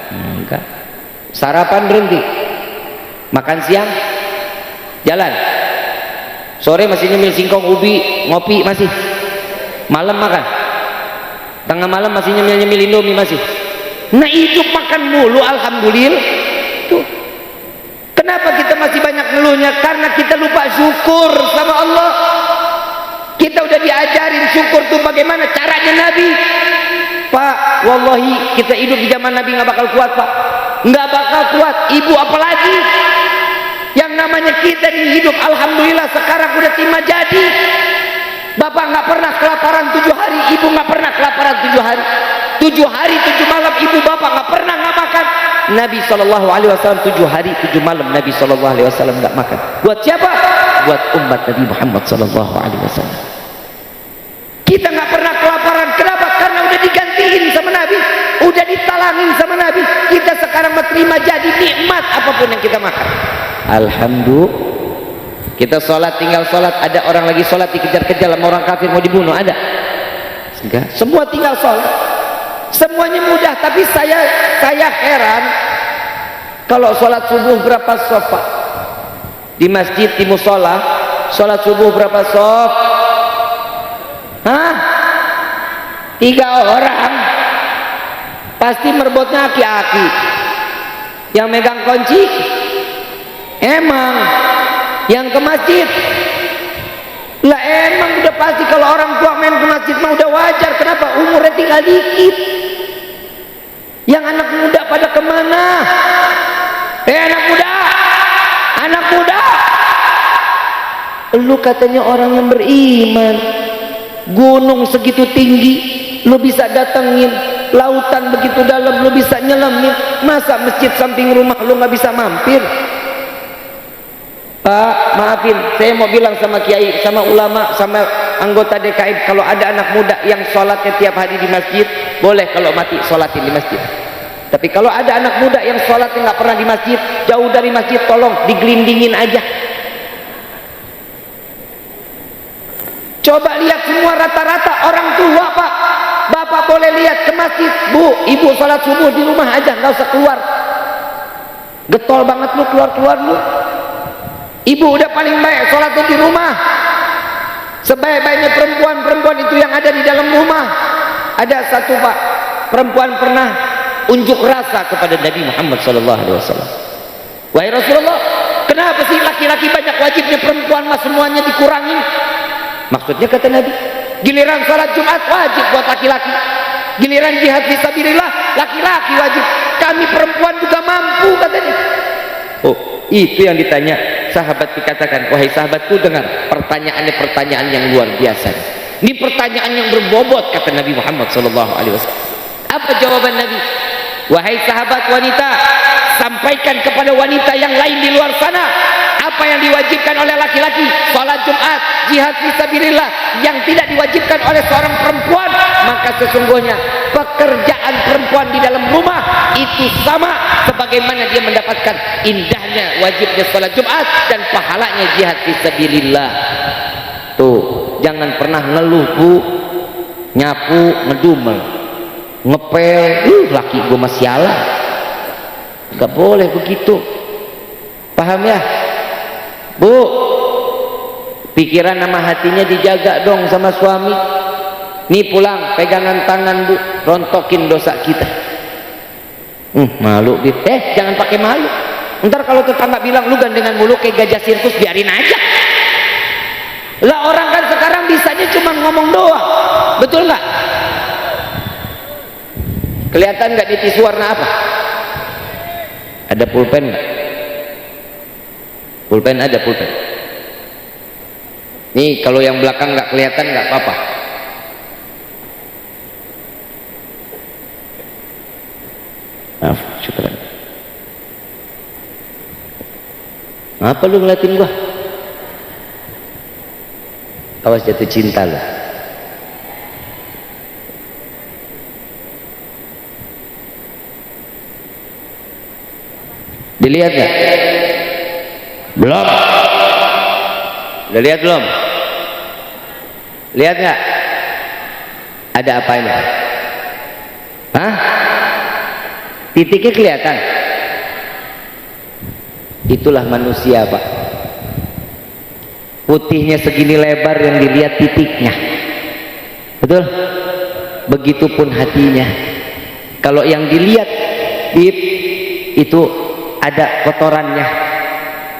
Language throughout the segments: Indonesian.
Enggak. Sarapan berhenti, makan siang jalan, sore masih nyemil singkong, ubi, ngopi masih, malam makan, tengah malam masih nyemil indomie masih. Nah hidup makan mulu, alhamdulillah. Tuh. Kenapa kita masih banyak ngeluhnya? Karena kita lupa syukur sama Allah. Kita udah diajarin syukur tuh bagaimana caranya Nabi. Pak, wallahi kita hidup di zaman Nabi nggak bakal kuat, Pak. Nggak bakal kuat. Ibu apalagi. Yang namanya kita di hidup, alhamdulillah sekarang udah terima jadi. Bapak nggak pernah kelaparan 7 hari, ibu nggak pernah kelaparan 7 hari. 7 hari 7 malam ibu bapak nggak pernah nggak makan. Nabi SAW 7 hari 7 malam Nabi SAW nggak makan. Buat siapa? Buat umat Nabi Muhammad SAW. Kita nggak pernah kelaparan. Kenapa? Karena udah digantiin sama Nabi, udah ditalangin sama Nabi. Kita sekarang menerima jadi nikmat apapun yang kita makan. Alhamdulillah. Kita sholat, tinggal sholat, ada orang lagi sholat dikejar-kejar sama orang kafir mau dibunuh, ada? Enggak. Semua tinggal sholat, semuanya mudah. Tapi saya heran kalau sholat subuh berapa sof, Pak? Di masjid, di musola sholat subuh berapa sof? Hah? 3 orang. Pasti merebutnya aki-aki. Yang megang kunci emang yang ke masjid lah, emang udah pasti kalau orang tua main ke masjid mah udah wajar. Kenapa? Umurnya tinggal dikit. Yang anak muda pada kemana? Anak muda, lu katanya orang yang beriman, gunung segitu tinggi lu bisa datengin, lautan begitu dalam lu bisa nyelamin, masa masjid samping rumah lu nggak bisa mampir? Pak, maafin, saya mau bilang sama kiai, sama ulama, sama anggota DKM, kalau ada anak muda yang sholatnya tiap hari di masjid, boleh kalau mati sholatin di masjid. Tapi kalau ada anak muda yang sholatnya nggak pernah di masjid, jauh dari masjid, tolong digelindingin aja. Coba lihat semua rata-rata orang tua, Pak. Bapak boleh lihat ke masjid, Bu, ibu sholat subuh di rumah aja, nggak usah keluar. Getol banget lu keluar-keluar lu. Ibu udah paling baik sholatnya di rumah. Sebaik-baiknya perempuan itu yang ada di dalam rumah. Ada satu, Pak, perempuan pernah unjuk rasa kepada Nabi Muhammad SAW. Wahai Rasulullah, kenapa sih laki-laki banyak wajibnya, perempuan mah semuanya dikurangi? Maksudnya kata Nabi, giliran sholat Jumat wajib buat laki-laki, giliran jihad fisabilillah laki-laki wajib, kami perempuan juga mampu katanya. Oh, itu yang ditanya sahabat, dikatakan, wahai sahabatku, dengar pertanyaannya, pertanyaan yang luar biasa. Ini pertanyaan yang berbobot, kata Nabi Muhammad SAW. Apa jawaban Nabi? Wahai sahabat wanita, sampaikan kepada wanita yang lain di luar sana apa yang diwajibkan oleh laki-laki, sholat Jumat, jihad fisabilillah, yang tidak diwajibkan oleh seorang perempuan. Maka sesungguhnya pekerjaan perempuan di dalam rumah itu sama sebagaimana dia mendapatkan indahnya wajibnya sholat Jumat dan pahalanya jihad fisabilillah. Tuh, jangan pernah ngeluh, Bu, nyapu, ngedumel, ngepel, laki gue masih sialan. Gak boleh begitu, paham ya, Bu? Pikiran sama hatinya dijaga dong sama suami. Nih pulang pegangan tangan, Bu, rontokin dosa kita. Malu gitu. Jangan pakai malu. Ntar kalau tetangga bilang lu gandengan mulu kayak gajah sirkus, biarin aja. Lah orang kan sekarang bisanya cuma ngomong doang, betul nggak? Kelihatan nggak di tisu warna apa? Ada pulpen nggak? Pulpen ada, pulpen. Nih kalau yang belakang nggak kelihatan nggak apa-apa. Maaf, syukuran. Apa lu ngeliatin gua? Awas jatuh cinta lah. Dilihat nggak? Belum. Udah lihat belum? Lihat nggak? Ada apa ini? Hah? Titiknya kelihatan. Itulah manusia, Pak. Putihnya segini lebar, yang dilihat titiknya. Betul? Begitupun hatinya. Kalau yang dilihat itu ada kotorannya,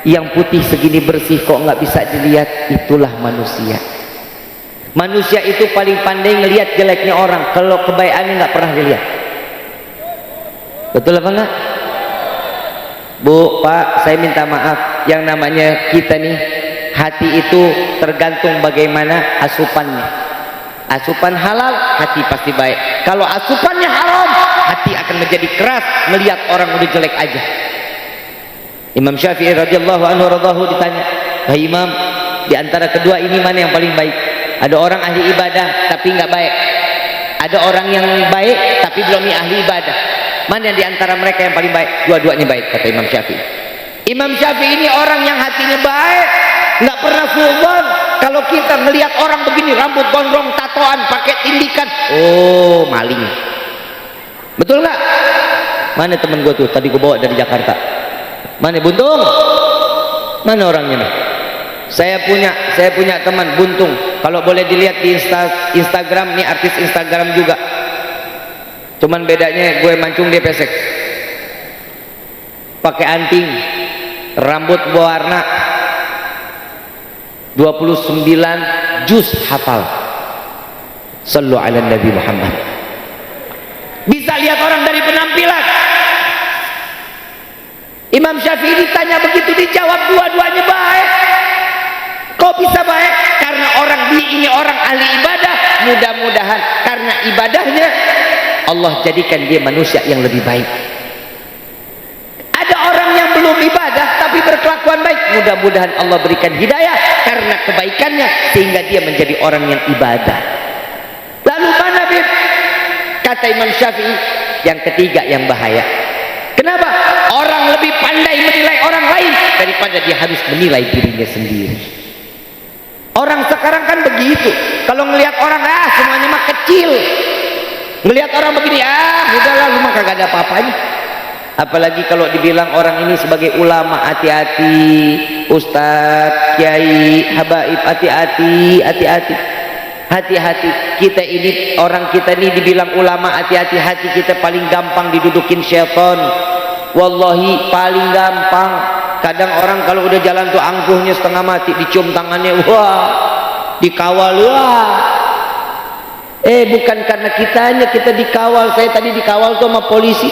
yang putih segini bersih kok nggak bisa dilihat. Itulah manusia. Manusia itu paling pandai ngelihat jeleknya orang, kalau kebaikannya nggak pernah dilihat. Betul apa enggak? Bu, Pak, saya minta maaf, yang namanya kita nih, hati itu tergantung bagaimana asupannya. Asupan halal, hati pasti baik. Kalau asupannya haram, hati akan menjadi keras melihat orang udah jelek aja. Imam Syafi'i radhiyallahu anhu ditanya, "Wahai Imam, di antara kedua ini mana yang paling baik?" Ada orang ahli ibadah tapi nggak baik. Ada orang yang baik tapi belum ahli ibadah. Mana di antara mereka yang paling baik? Dua-duanya baik, kata Imam Syafi'i. Imam Syafi'i ini orang yang hatinya baik, nggak pernah suudzon. Kalau kita melihat orang begini, rambut gondrong, tatoan, pakai tindikan, oh maling. Betul nggak? Mana temen gue tuh? Tadi gue bawa dari Jakarta. Mana Buntung? Mana orangnya nih? Saya punya teman Buntung. Kalau boleh dilihat di Instagram, nih artis Instagram juga. Cuman bedanya gue mancung, dia pesek. Pakai anting, rambut berwarna, 29 juz hafal. Sallu ala Nabi Muhammad. Bisa lihat orang dari penampilan. Imam Syafi'i ditanya begitu, dijawab dua-duanya baik. Kok bisa baik? Karena ini orang ahli ibadah. Mudah-mudahan karena ibadahnya Allah jadikan dia manusia yang lebih baik. Ada orang yang belum ibadah tapi berkelakuan baik, mudah-mudahan Allah berikan hidayah karena kebaikannya sehingga dia menjadi orang yang ibadah. Lalu mana Bib? Kata Imam Syafi'i, yang ketiga yang bahaya. Kenapa? Orang lebih pandai menilai orang lain daripada dia harus menilai dirinya sendiri. Orang sekarang kan begitu. Kalau ngelihat orang, semuanya mah kecil. Ngelihat orang begini, udahlah, lu mah kagak ada apa-apanya. Apalagi kalau dibilang orang ini sebagai ulama, hati-hati. Ustadz, kiai, habaib, hati-hati, hati-hati. Hati-hati. Kita ini, orang kita ini dibilang ulama, hati-hati. Hati kita paling gampang didudukin syaitan. Wallahi paling gampang. Kadang orang kalau udah jalan tuh angkuhnya setengah mati, dicium tangannya, wah, dikawal, wah. Bukan karena kitanya, kita dikawal. Saya tadi dikawal tuh sama polisi.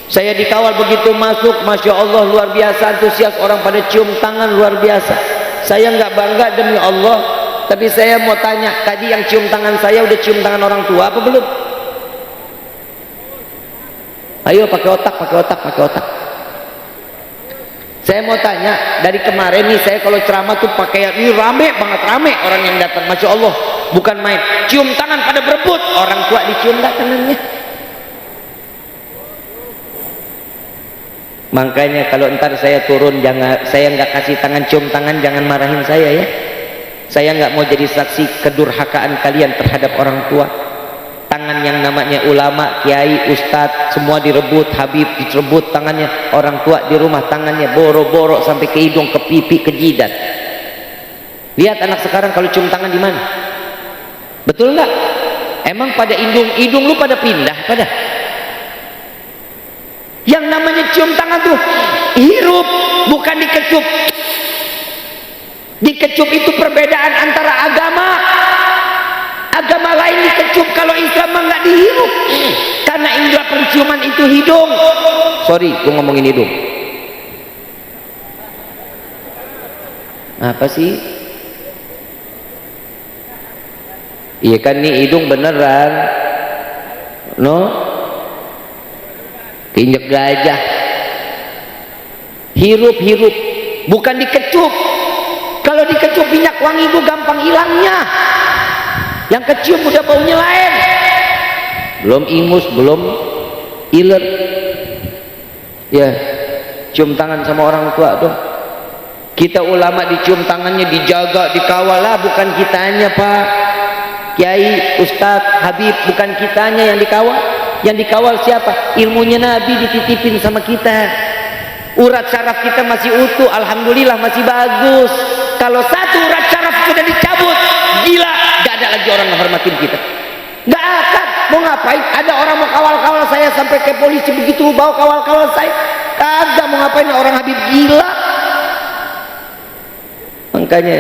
Saya dikawal begitu masuk, Masya Allah, luar biasa antusias, orang pada cium tangan, luar biasa. Saya nggak bangga demi Allah, tapi saya mau tanya, tadi yang cium tangan saya udah cium tangan orang tua apa belum? Ayo pakai otak, pakai otak, pakai otak. Saya mau tanya, dari kemarin nih saya kalau ceramah tuh pakai, ini rame banget, rame orang yang datang, Masya Allah, bukan main, cium tangan pada berebut, orang tua dicium nggak tangannya? Makanya kalau ntar saya turun, jangan, saya nggak kasih tangan, cium tangan, jangan marahin saya ya. Saya nggak mau jadi saksi kedurhakaan kalian terhadap orang tua. Tangan yang namanya ulama, kiai, ustadz, semua direbut, habib direbut tangannya. Orang tua di rumah tangannya borok-borok sampai ke hidung, ke pipi, ke jidat. Lihat anak sekarang kalau cium tangan di mana? Betul nggak? Emang pada hidung lu pada pindah pada? Yang namanya cium tangan tuh hirup, bukan dikecup. Dikecup itu perbedaan antara agama. Agama lain dikecup, kalau Islam mah nggak dihirup. Karena indera penciuman itu hidung. Sorry, gue ngomongin hidung. Apa sih? Iya kan nih hidung beneran. No? Injek gajah. Hirup, bukan dikecup. Kalau dikecup minyak wangi itu gampang hilangnya. Yang kecium udah baunya lain. Belum ingus, belum iler. Ya, cium tangan sama orang tua dong. Kita ulama dicium tangannya, dijaga, dikawal lah, bukan kitanya Pak. Kiai, ustadz, habib, bukan kitanya yang dikawal. Yang dikawal siapa? Ilmunya Nabi dititipin sama kita. Urat syaraf kita masih utuh, alhamdulillah masih bagus. Kalau satu urat syaraf sudah dicabut, gila, gak ada lagi orang menghormatin kita. Gak akan. Mau ngapain? Ada orang mau kawal-kawal saya sampai ke polisi begitu, bawa kawal-kawal saya. Kagak. Mau ngapain orang Habib? Gila. Makanya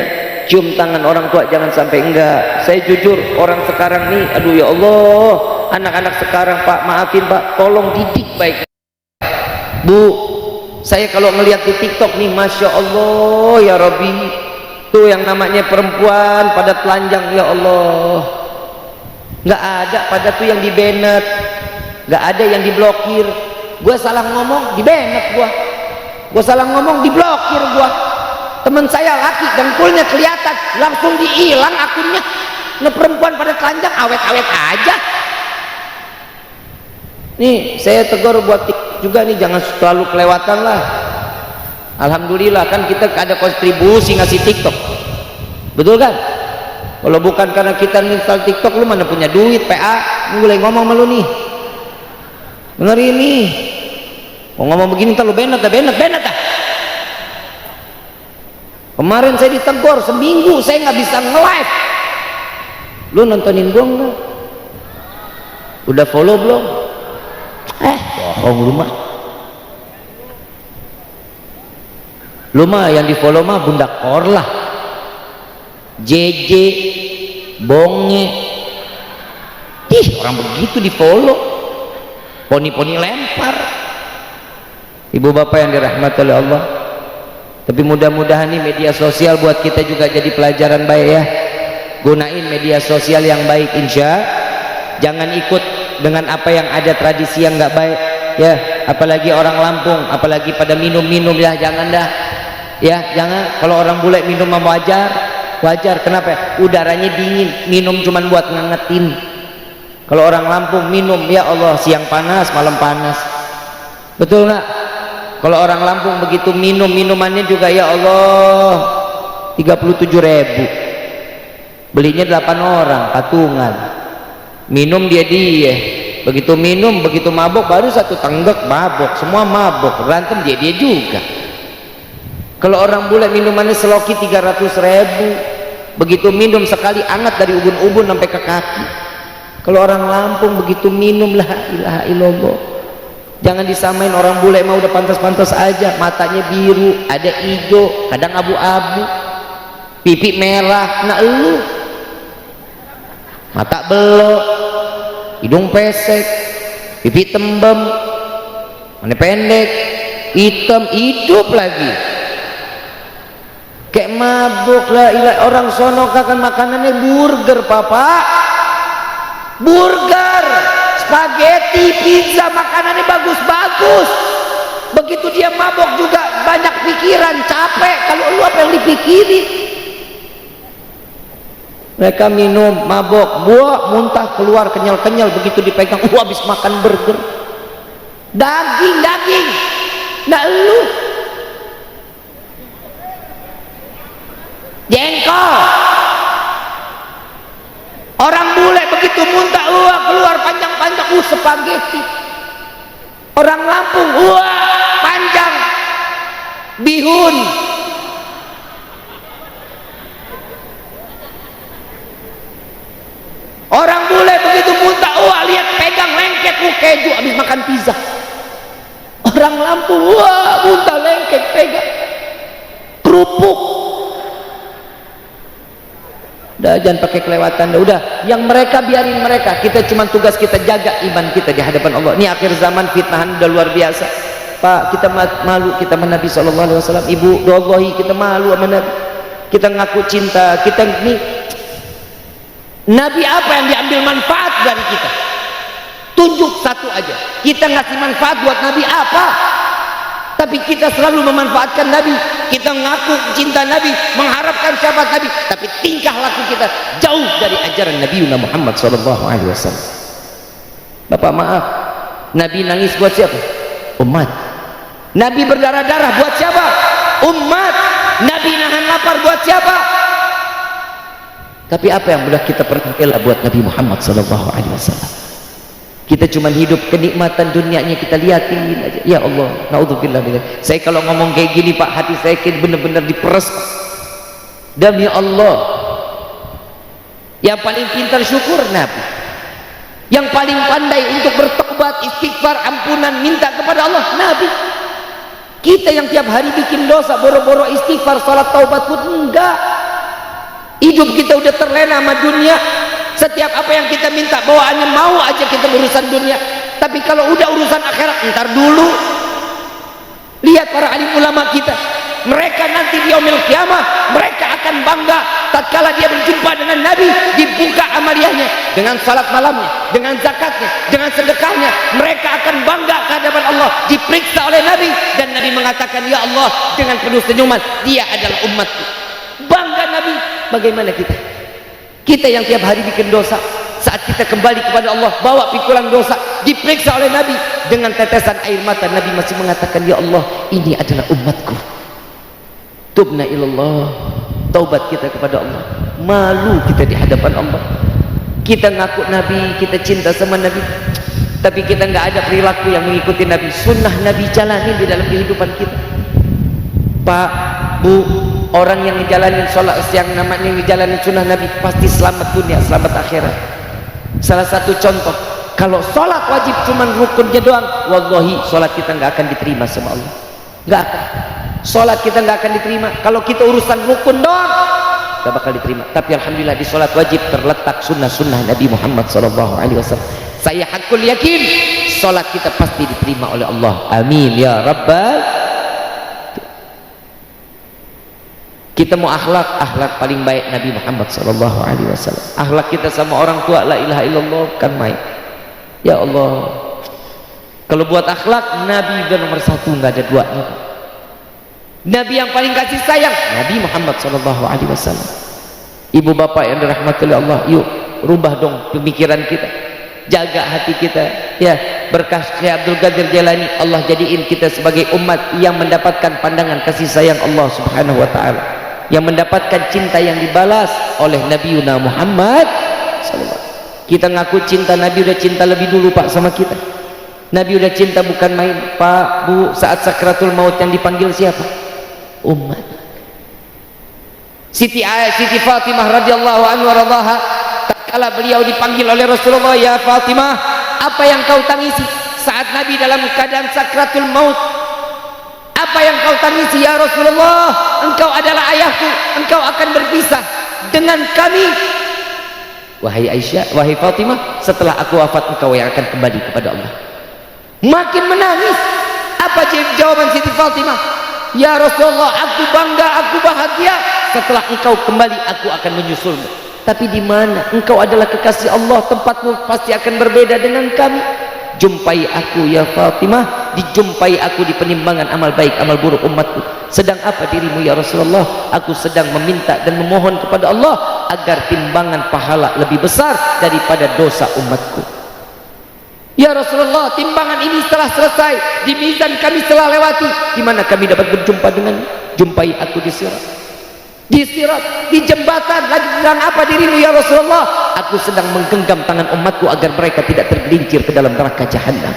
cium tangan orang tua jangan sampai enggak. Saya jujur, orang sekarang nih, aduh ya Allah, anak-anak sekarang Pak, maafin Pak, tolong didik baik. Bu, saya kalau ngelihat di TikTok nih, Masya Allah ya Rabbi, tuh yang namanya perempuan pada telanjang, ya Allah, nggak ada pada tuh yang di banned, nggak ada yang diblokir. Gue salah ngomong di banned, gue salah ngomong diblokir. Teman saya laki dengkulnya kelihatan, langsung dihilang akunnya. Nah, perempuan pada telanjang awet-awet aja. Nih saya tegur buat juga nih, jangan terlalu kelewatan lah. Alhamdulillah kan kita ada kontribusi ngasih TikTok, betul kan? Kalau bukan karena kita install TikTok, lu mana punya duit PA? Mulai ngomong sama lu nih, denger ini, mau ngomong begini ntar lu banned dah. Kemarin saya ditegur seminggu saya nggak bisa nge-live. Lu nontonin gua nggak? Udah follow belum? Bohong lu mah yang di follow mah Bunda Korlah, JJ, Bonge. Orang begitu di follow, poni-poni lempar. Ibu bapak yang dirahmati oleh Allah. Tapi mudah-mudahan nih media sosial buat kita juga jadi pelajaran baik ya. Gunain media sosial yang baik, insya. Jangan ikut dengan apa yang ada tradisi yang nggak baik ya. Apalagi orang Lampung, apalagi pada minum-minum ya, jangan dah ya, jangan. Kalau orang bule minum mah wajar. Kenapa? Udaranya dingin, minum cuman buat ngangetin. Kalau orang Lampung minum, ya Allah, siang panas malam panas, betul nggak? Kalau orang Lampung begitu minum, minumannya juga ya Allah 37.000, belinya 8 orang patungan, minum dia begitu minum, begitu mabok baru satu tenggek mabok, semua mabok, berantem dia juga. Kalau orang bule minumannya seloki 300.000, begitu minum sekali anget dari ubun-ubun sampai ke kaki. Kalau orang Lampung begitu minum, la ilaha illallah. Jangan disamain, orang bule mah udah pantas-pantas aja, matanya biru, ada hijau, kadang abu-abu, pipi merah. Nah lu mata belok, hidung pesek, pipi tembem, mana pendek, hitam, hidup lagi kayak mabuk lah. Orang sono kan makanannya burger, papa, burger, spaghetti, pizza, makanannya bagus-bagus. Begitu dia mabok juga banyak pikiran, capek. Kalau lu apa yang dipikirin? Mereka minum, mabok, buah, muntah, keluar kenyal-kenyal. Begitu dipegang, habis makan burger, daging. Nah lu jengkol. Orang bule begitu muntah, keluar panjang-panjang, spaghetti. Orang Lampung, panjang, bihun. Orang bule begitu muntah, lihat pegang lengket, keju habis makan pizza. Orang Lampung, muntah lengket, pegang kerupuk. Udah, jangan pakai kelewatan. Udah, yang mereka biarin mereka. Kita cuma tugas kita jaga iman kita di hadapan Allah. Ini akhir zaman, fitnahan udah luar biasa. Pak, kita malu kita sama Nabi SAW. Ibu, doahi kita malu sama Nabi. Kita ngaku cinta. Kita ini Nabi apa yang diambil manfaat dari kita? Tunjuk satu aja. Kita ngasih manfaat buat Nabi apa? Tapi kita selalu memanfaatkan Nabi. Kita ngaku cinta Nabi, mengharapkan syafaat Nabi, tapi tingkah laku kita jauh dari ajaran Nabi Muhammad SAW. Bapak maaf, Nabi nangis buat siapa? Umat. Nabi berdarah-darah buat siapa? Umat. Nabi nahan lapar buat siapa? Tapi apa yang sudah kita pernah bela buat Nabi Muhammad SAW? Kita cuma hidup kenikmatan dunianya kita liatin aja. Ya Allah, naudzubillah. Saya kalau ngomong kayak gini Pak, hati saya kayak benar-benar diperes. Demi Allah, yang paling pintar syukur Nabi, yang paling pandai untuk bertobat, istighfar, ampunan, minta kepada Allah Nabi. Kita yang tiap hari bikin dosa, boro-boro istighfar, salat taubat pun enggak. Hidup kita udah terlena sama dunia. Setiap apa yang kita minta bawaannya mau aja kita berurusan dunia. Tapi kalau udah urusan akhirat, ntar dulu. Lihat para alim ulama kita, mereka nanti di yaumil kiamah mereka akan bangga tatkala dia berjumpa dengan Nabi, dibuka amaliyahnya dengan salat malamnya, dengan zakatnya, dengan sedekahnya. Mereka akan bangga ke hadapan Allah, diperiksa oleh Nabi, dan Nabi mengatakan, ya Allah, dengan penuh senyuman, dia adalah umatku. Bangga Nabi. Bagaimana kita? Kita yang tiap hari bikin dosa, saat kita kembali kepada Allah bawa pikulan dosa, diperiksa oleh Nabi dengan tetesan air mata, Nabi masih mengatakan, ya Allah, ini adalah umatku. Tubna ilallah, taubat kita kepada Allah. Malu kita di hadapan Allah. Kita ngaku Nabi, kita cinta sama Nabi, tapi kita nggak ada perilaku yang mengikuti Nabi. Sunnah Nabi jalani di dalam kehidupan kita. Pak, Bu, orang yang ngejalanin sholat, yang namanya ngejalanin sunnah Nabi pasti selamat dunia, selamat akhirat. Salah satu contoh, kalau sholat wajib cuman rukunnya doang, wallahi sholat kita nggak akan diterima sama Allah. Nggak akan. Sholat kita nggak akan diterima. Kalau kita urusan rukun doang, nggak bakal diterima. Tapi alhamdulillah di sholat wajib terletak sunnah-sunnah Nabi Muhammad SAW. Saya hakul yakin sholat kita pasti diterima oleh Allah. Amin ya rabbal. Kita mau akhlak paling baik Nabi Muhammad SAW. Akhlak kita sama orang tua, la ilaha illallah, kan main. Ya Allah, kalau buat akhlak Nabi udah nomor satu, nggak ada duanya. Nabi yang paling kasih sayang Nabi Muhammad SAW. Ibu bapak yang dirahmati oleh Allah, yuk rubah dong pemikiran kita, jaga hati kita ya. Berkah Syekh Abdul Qadir Jailani, Allah jadiin kita sebagai umat yang mendapatkan pandangan kasih sayang Allah Subhanahu wa ta'ala, yang mendapatkan cinta yang dibalas oleh Nabi Yuna Muhammad SAW. Kita ngaku cinta, Nabi udah cinta lebih dulu Pak sama kita. Nabi udah cinta bukan main Pak, Bu. Saat sakratul maut yang dipanggil siapa? Umat. Siti Fatimah radhiyallahu anha radhaha, tatkala beliau dipanggil oleh Rasulullah, ya Fatimah, apa yang kau tangisi saat Nabi dalam keadaan sakratul maut? Apa yang kau tangisi ya Rasulullah? Engkau adalah ayahku, engkau akan berpisah dengan kami. Wahai Aisyah, wahai Fatimah, setelah aku wafat engkau yang akan kembali kepada Allah. Makin menangis. Apa jawaban Siti Fatimah? Ya Rasulullah, aku bangga, aku bahagia. Setelah engkau kembali, aku akan menyusulmu. Tapi di mana? Engkau adalah kekasih Allah, tempatmu pasti akan berbeda dengan kami. Jumpai aku ya Fatimah, dijumpai aku di penimbangan amal baik, amal buruk umatku. Sedang apa dirimu ya Rasulullah? Aku sedang meminta dan memohon kepada Allah agar timbangan pahala lebih besar daripada dosa umatku. Ya Rasulullah, timbangan ini setelah selesai, di mizan kami setelah lewati, di mana kami dapat berjumpa dengan? Jumpai aku di sirat. Di sirat, di jembatan. Lagi sedang apa dirimu ya Rasulullah? Aku sedang menggenggam tangan umatku agar mereka tidak tergelincir ke dalam neraka jahanam.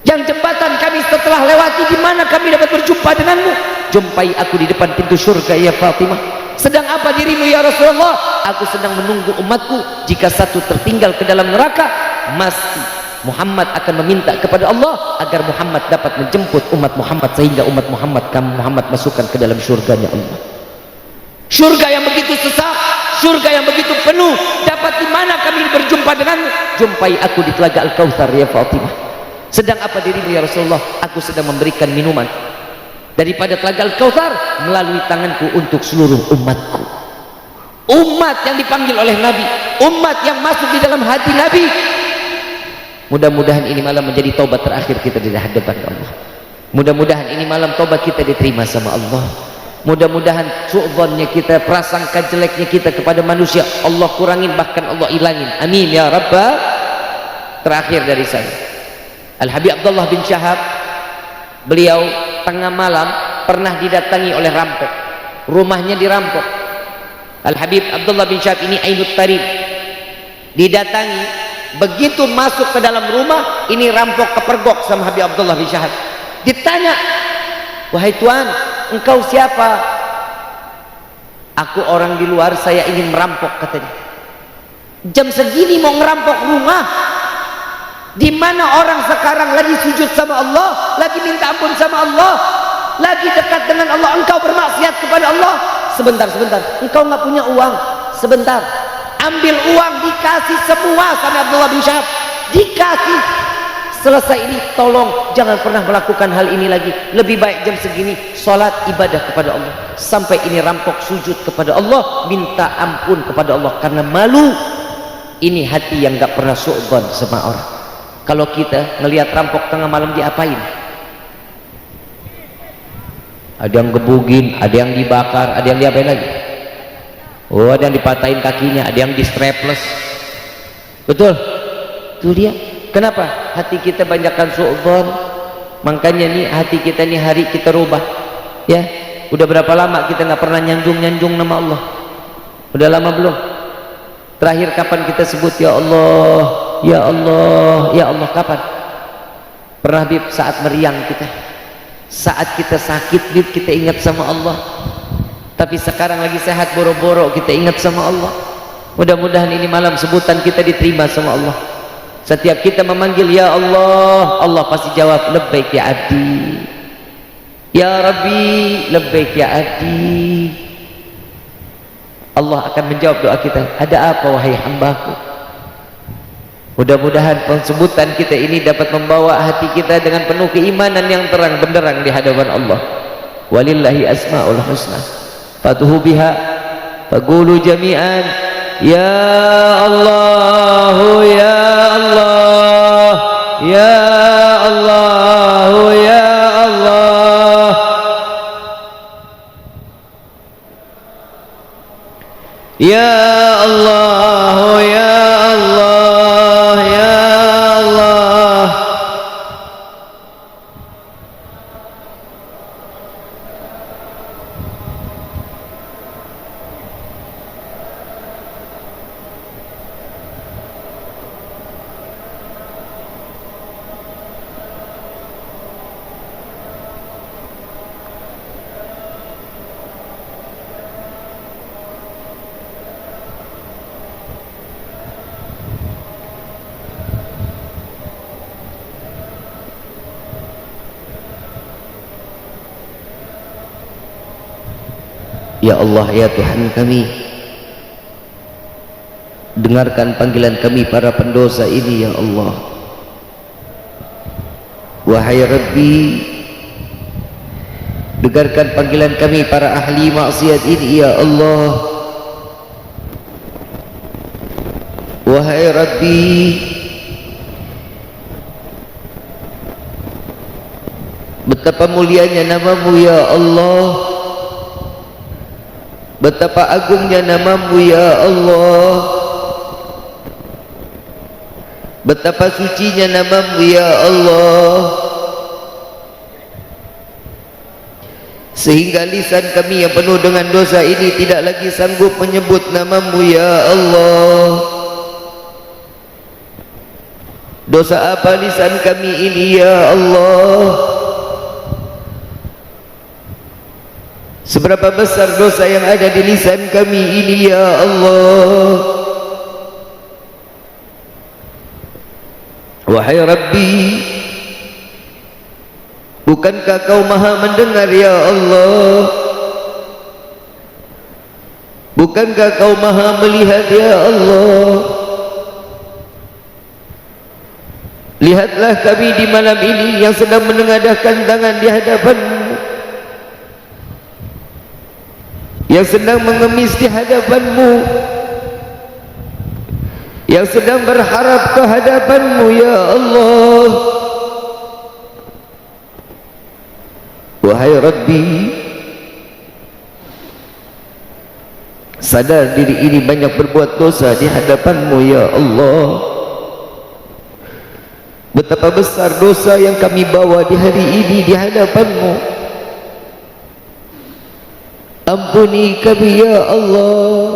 Yang jembatan kami setelah lewati, di mana kami dapat berjumpa denganmu? Jumpai aku di depan pintu surga ya Fatimah. Sedang apa dirimu ya Rasulullah? Aku sedang menunggu umatku. Jika satu tertinggal ke dalam neraka, mesti Muhammad akan meminta kepada Allah agar Muhammad dapat menjemput umat Muhammad, sehingga umat Muhammad masukkan ke dalam surganya Allah. Surga yang begitu sesak, surga yang begitu penuh, dapat di mana kami berjumpa denganmu? Jumpai aku di Telaga Al-Kautsar ya Fatimah. Sedang apa dirimu ya Rasulullah? Aku sedang memberikan minuman daripada Telaga Al-Kautsar melalui tanganku untuk seluruh umatku. Umat yang dipanggil oleh Nabi, umat yang masuk di dalam hati Nabi. Mudah-mudahan ini malam menjadi taubat terakhir kita di hadapan Allah. Mudah-mudahan ini malam taubat kita diterima sama Allah. Mudah-mudahan su'dzannya kita, prasangka jeleknya kita kepada manusia Allah kurangin, bahkan Allah hilangin. Amin ya Rabbal. Terakhir dari saya, Al-Habib Abdullah bin Syahab, beliau tengah malam pernah didatangi oleh rampok, rumahnya dirampok. Al-Habib Abdullah bin Syahab ini Ainut Tarib didatangi Begitu masuk ke dalam rumah, ini rampok kepergok sama Habib Abdullah bin Syahad. Ditanya, wahai tuan, engkau siapa? Aku orang di luar, saya ingin merampok, katanya. Jam segini mau ngerampok rumah, di mana orang sekarang lagi sujud sama Allah, lagi minta ampun sama Allah, lagi dekat dengan Allah, engkau bermaksiat kepada Allah. Sebentar, engkau nggak punya uang, sebentar, ambil uang, dikasih semua sama Abdullah bin Syahab, dikasih. Selesai ini, tolong jangan pernah melakukan hal ini lagi. Lebih baik jam segini sholat ibadah kepada Allah. Sampai ini rampok sujud kepada Allah, minta ampun kepada Allah karena malu. Ini hati yang gak pernah su'dzon sama orang. Kalau kita ngelihat rampok tengah malam, diapain? Ada yang gebugin, ada yang dibakar, ada yang diapain lagi? Oh, ada yang dipatahin kakinya, ada yang di strapless. Betul? Itu dia. Kenapa? Hati kita banyakkan su'dzon. Makanya nih hati kita nih hari kita rubah. Ya, udah berapa lama kita nggak pernah nyanjung nama Allah? Udah lama belum? Terakhir kapan kita sebut ya Allah, ya Allah, ya Allah? Kapan? Pernah Bib? Saat meriang kita, saat kita sakit Bib, kita ingat sama Allah. Tapi sekarang lagi sehat, boro-boro kita ingat sama Allah. Mudah-mudahan ini malam sebutan kita diterima sama Allah. Setiap kita memanggil ya Allah, Allah pasti jawab labbaik ya abdi, ya Rabbi labbaik ya abdi. Allah akan menjawab doa kita. Ada apa wahai hambaku? Mudah-mudahan pensebutan kita ini dapat membawa hati kita dengan penuh keimanan yang terang benderang di hadapan Allah. Walillahi asmaul husna fatuhu biha faqulu jami'an ya Allah, ya Allah, ya Allah, ya Allah. Ya Allah, ya Allah, ya Allah. Ya Allah, ya Tuhan kami, dengarkan panggilan kami para pendosa ini ya Allah. Wahai Rabbi, dengarkan panggilan kami para ahli maksiat ini ya Allah. Wahai Rabbi, betapa mulianya namamu ya Allah, betapa agungnya namamu ya Allah, betapa sucinya namamu ya Allah, sehingga lisan kami yang penuh dengan dosa ini tidak lagi sanggup menyebut namamu ya Allah. Dosa apa lisan kami ini ya Allah? Seberapa besar dosa yang ada di lisan kami ini ya Allah. Wahai Rabbi, bukankah kau maha mendengar ya Allah? Bukankah kau maha melihat ya Allah? Lihatlah kami di malam ini yang sedang menengadahkan tangan di hadapan-Mu, yang sedang mengemis di hadapan-Mu, yang sedang berharap ke hadapan-Mu ya Allah. Wahai Rabbi, sadar diri ini banyak berbuat dosa di hadapan-Mu ya Allah. Betapa besar dosa yang kami bawa di hari ini di hadapan-Mu. Ampuni kami ya Allah.